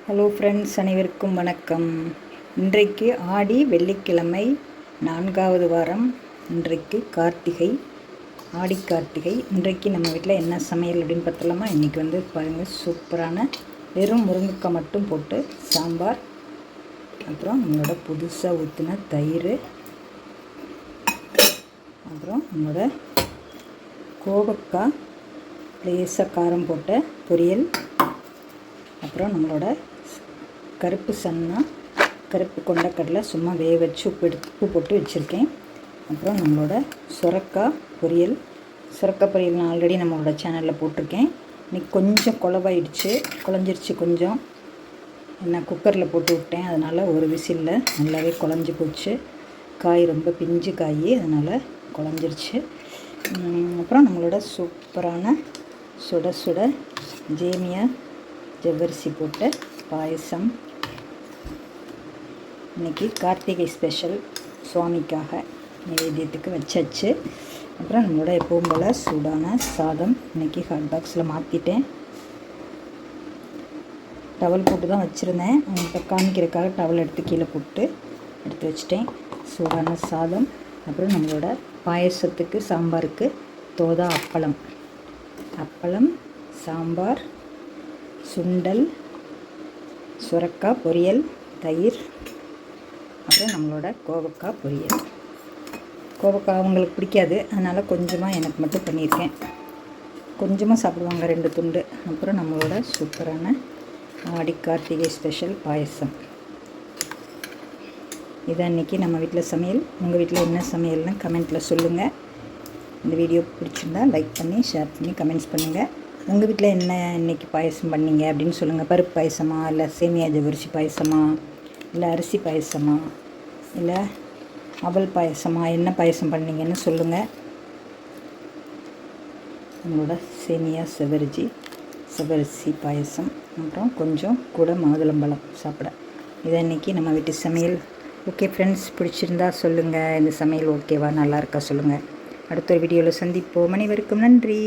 Hello friends, அனைவருக்கும் வணக்கம். இன்றைக்கு ஆடி வெள்ளிக்கிழமை, 4வது வாரம். இன்றைக்கு கார்த்திகை, ஆடி கார்த்திகை. இன்றைக்கு நம்ம வீட்டில் என்ன சமையல் அப்படின்னு பார்த்தலாமா? இன்றைக்கி வந்து பாருங்கள், சூப்பரான வெறும் முருங்கைக்காய் மட்டும் போட்டு சாம்பார், அப்புறம் நம்மளோட புதுசாக ஊற்றின தயிர், அப்புறம் நம்மளோட கோவக்காய் லேசாக காரம் போட்ட பொரியல், அப்புறம் நம்மளோட கருப்பு சன்னா, கருப்பு கொண்டக்கடலை சும்மா வேக வச்சு உப்பு போட்டு வச்சுருக்கேன். அப்புறம் நம்மளோட சுரக்காய் பொரியல். சுரக்காய் பொரியல் நான் ஆல்ரெடி நம்மளோட சேனலில் போட்டிருக்கேன். இன்றைக்கி கொஞ்சம் குழஞ்சிருச்சு கொஞ்சம். நான் குக்கரில் போட்டு விட்டேன், அதனால் ஒரு விசிலில் நல்லாவே குழஞ்சி போச்சு. காய் ரொம்ப பிஞ்சு காய், அதனால் குழஞ்சிருச்சு. அப்புறம் நம்மளோட சூப்பரான சுட சுட சேமியா ஜவ்வரிசி போட்ட பாயசம். இன்றைக்கி கார்த்திகை ஸ்பெஷல் சுவாமிக்காக நைவேத்தியத்துக்கு வச்சாச்சு. அப்புறம் நம்மளோட எப்பவும் போல் சூடான சாதம் இன்றைக்கி ஹாட் பாக்ஸில் மாற்றிட்டேன். டவல் போட்டு தான் வச்சுருந்தேன், இப்போ காமிக்கிறதுக்காக டவல் எடுத்து கீழே போட்டு எடுத்து வச்சிட்டேன். சூடான சாதம். அப்புறம் நம்மளோட பாயசத்துக்கு சாம்பாருக்கு தோதா அப்பளம், சாம்பார், சுண்டல், சுரக்காய் பொரியல், தயிர், அப்புறம் நம்மளோட கோவக்காய் பொரியல். கோவக்காய் அவங்களுக்கு பிடிக்காது, அதனால் கொஞ்சமாக எனக்கு மட்டும் பண்ணியிருக்கேன். கொஞ்சமாக சாப்பிடுவாங்க, 2 துண்டு. அப்புறம் நம்மளோட சூப்பரான ஆடி கார்த்திகை ஸ்பெஷல் பாயசம். இதான் இன்றைக்கி நம்ம வீட்டில் சமையல். உங்கள் வீட்டில் என்ன சமையல்னு கமெண்ட்டில் சொல்லுங்கள். இந்த வீடியோ பிடிச்சிருந்தா லைக் பண்ணி, ஷேர் பண்ணி, கமெண்ட்ஸ் பண்ணுங்கள். உங்கள் வீட்டில் என்ன இன்றைக்கி பாயசம் பண்ணீங்க அப்படின்னு சொல்லுங்கள். பருப்பு பாயசமா, இல்லை சேமியா ஜவ்வரிசி பாயசமா, இல்லை அரிசி பாயசமா, இல்லை அவல் பாயசமா, என்ன பாயசம் பண்ணீங்கன்னு சொல்லுங்கள். நம்மளோட சேமியா ஜவ்வரிசி பாயசம், அப்புறம் கொஞ்சம் கூட மாதுளம்பழம் சாப்பிட. இதை இன்றைக்கி நம்ம வீட்டு சமையல். ஓகே ஃப்ரெண்ட்ஸ், பிடிச்சிருந்தா சொல்லுங்கள். இந்த சமையல் ஓகேவா, நல்லா இருக்கா சொல்லுங்கள். அடுத்த ஒரு வீடியோவில் சந்திப்போம். அனைவருக்கும் நன்றி.